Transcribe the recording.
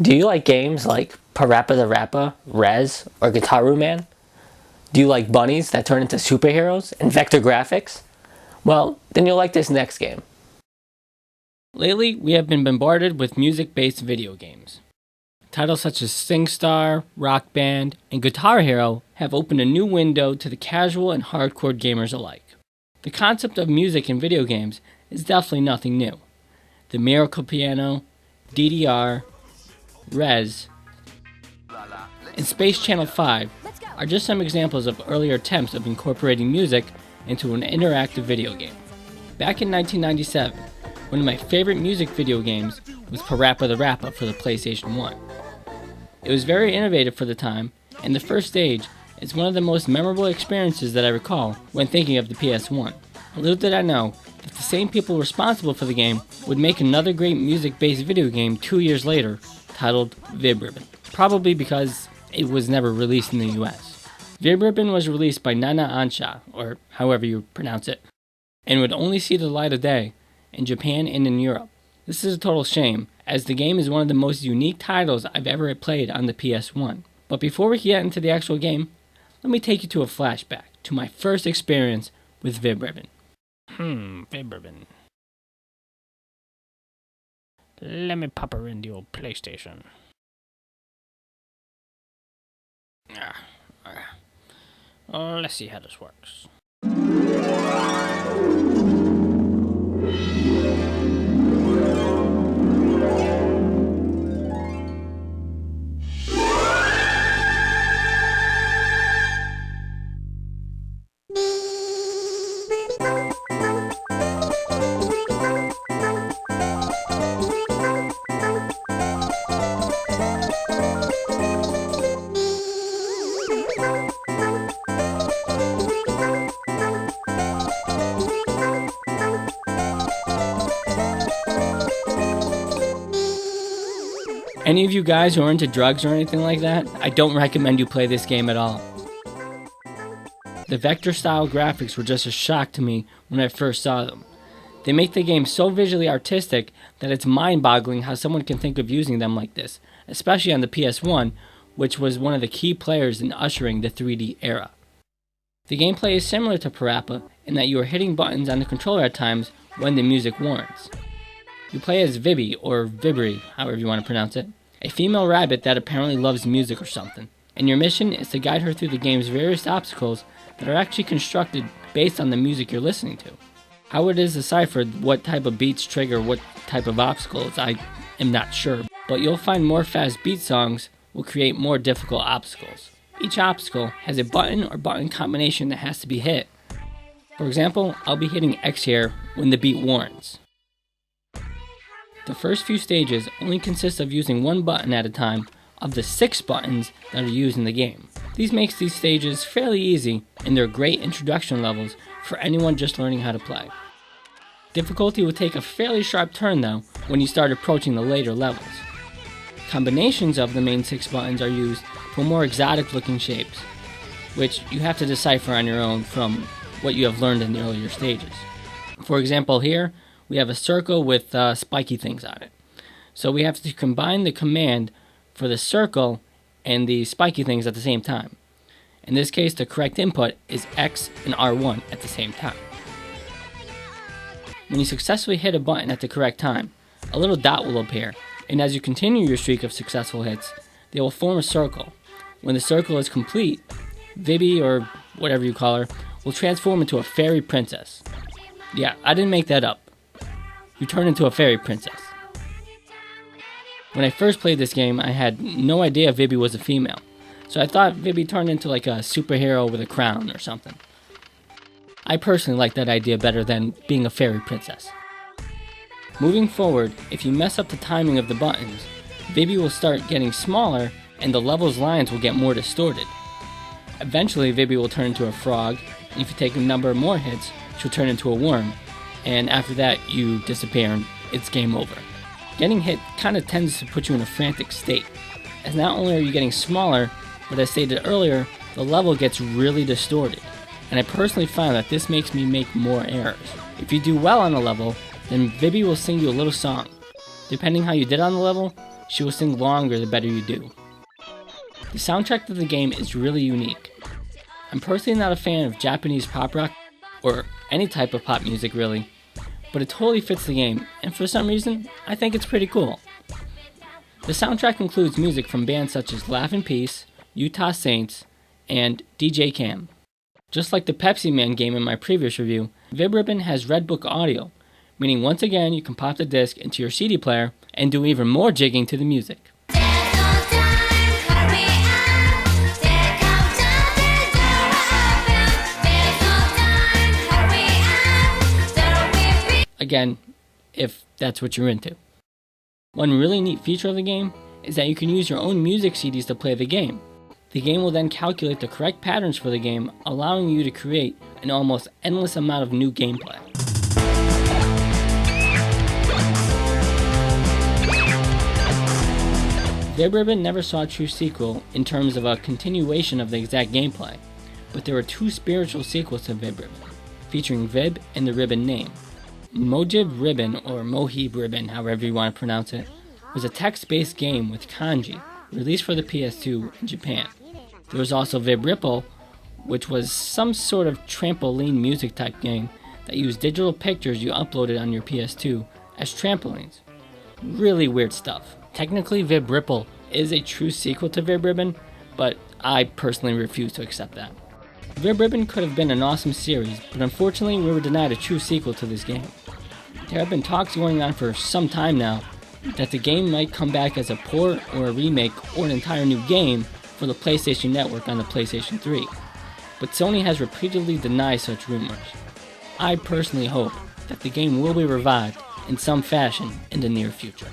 Do you like games like Parappa the Rappa, Rez, or Guitar Man? Do you like bunnies that turn into superheroes and vector graphics? Well, then you'll like this next game. Lately, we have been bombarded with music-based video games. Titles such as SingStar, Rock Band, and Guitar Hero have opened a new window to the casual and hardcore gamers alike. The concept of music in video games is definitely nothing new. The Miracle Piano, DDR, Rez, and Space Channel 5 are just some examples of earlier attempts of incorporating music into an interactive video game. Back in 1997, one of my favorite music video games was Parappa the Rappa for the PlayStation 1. It was very innovative for the time, and the first stage is one of the most memorable experiences that I recall when thinking of the PS1. Little did I know that the same people responsible for the game would make another great music-based video game 2 years later, titled Vib-Ribbon, probably because it was never released in the US. Vib-Ribbon was released by Nana Ansha, or however you pronounce it, and would only see the light of day in Japan and in Europe. This is a total shame, as the game is one of the most unique titles I've ever played on the PS1. But before we get into the actual game, let me take you to a flashback to my first experience with Vib-Ribbon. Vib-Ribbon. Let me pop her in the old PlayStation. Let's see how this works. Any of you guys who are into drugs or anything like that, I don't recommend you play this game at all. The vector-style graphics were just a shock to me when I first saw them. They make the game so visually artistic that it's mind-boggling how someone can think of using them like this, especially on the PS1, which was one of the key players in ushering the 3D era. The gameplay is similar to Parappa in that you are hitting buttons on the controller at times when the music warrants. You play as Vibby, or Vibri, however you want to pronounce it, a female rabbit that apparently loves music or something, and your mission is to guide her through the game's various obstacles that are actually constructed based on the music you're listening to. How it is deciphered what type of beats trigger what type of obstacles, I am not sure, but you'll find more fast beat songs will create more difficult obstacles. Each obstacle has a button or button combination that has to be hit. For example, I'll be hitting X here when the beat warrants. The first few stages only consist of using one button at a time of the 6 buttons that are used in the game. These makes these stages fairly easy, and they're great introduction levels for anyone just learning how to play. Difficulty will take a fairly sharp turn though when you start approaching the later levels. Combinations of the main 6 buttons are used for more exotic looking shapes, which you have to decipher on your own from what you have learned in the earlier stages. For example here, we have a circle with spiky things on it. So we have to combine the command for the circle and the spiky things at the same time. In this case, the correct input is X and R1 at the same time. When you successfully hit a button at the correct time, a little dot will appear, and as you continue your streak of successful hits, they will form a circle. When the circle is complete, Vibby, or whatever you call her, will transform into a fairy princess. Yeah, I didn't make that up. You turn into a fairy princess. When I first played this game, I had no idea Vibby was a female, so I thought Vibby turned into like a superhero with a crown or something. I personally like that idea better than being a fairy princess. Moving forward, if you mess up the timing of the buttons, Vibby will start getting smaller and the level's lines will get more distorted. Eventually, Vibby will turn into a frog, and if you take a number of more hits, she'll turn into a worm, and after that you disappear and it's game over. Getting hit kind of tends to put you in a frantic state, as not only are you getting smaller, but as stated earlier, the level gets really distorted, and I personally found that this makes me make more errors. If you do well on a level, then Vibby will sing you a little song. Depending how you did on the level, she will sing longer the better you do. The soundtrack to the game is really unique. I'm personally not a fan of Japanese pop rock, or any type of pop music really, but it totally fits the game, and for some reason, I think it's pretty cool. The soundtrack includes music from bands such as Laugh in Peace, Utah Saints, and DJ Cam. Just like the Pepsi Man game in my previous review, Vib-Ribbon has Red Book audio, meaning once again you can pop the disc into your CD player and do even more jigging to the music. Again, if that's what you're into. One really neat feature of the game is that you can use your own music CDs to play the game. The game will then calculate the correct patterns for the game, allowing you to create an almost endless amount of new gameplay. Vib-Ribbon never saw a true sequel in terms of a continuation of the exact gameplay, but there were two spiritual sequels to Vib-Ribbon, featuring Vib and the Ribbon name. Vib-Ribbon, or Vib-Ribbon, however you want to pronounce it, was a text-based game with kanji, released for the PS2 in Japan. There was also Vib-Ripple, which was some sort of trampoline music type game that used digital pictures you uploaded on your PS2 as trampolines. Really weird stuff. Technically, Vib-Ripple is a true sequel to Vib-Ribbon, but I personally refuse to accept that. Vib-Ribbon could have been an awesome series, but unfortunately we were denied a true sequel to this game. There have been talks going on for some time now that the game might come back as a port or a remake or an entire new game for the PlayStation Network on the PlayStation 3, but Sony has repeatedly denied such rumors. I personally hope that the game will be revived in some fashion in the near future.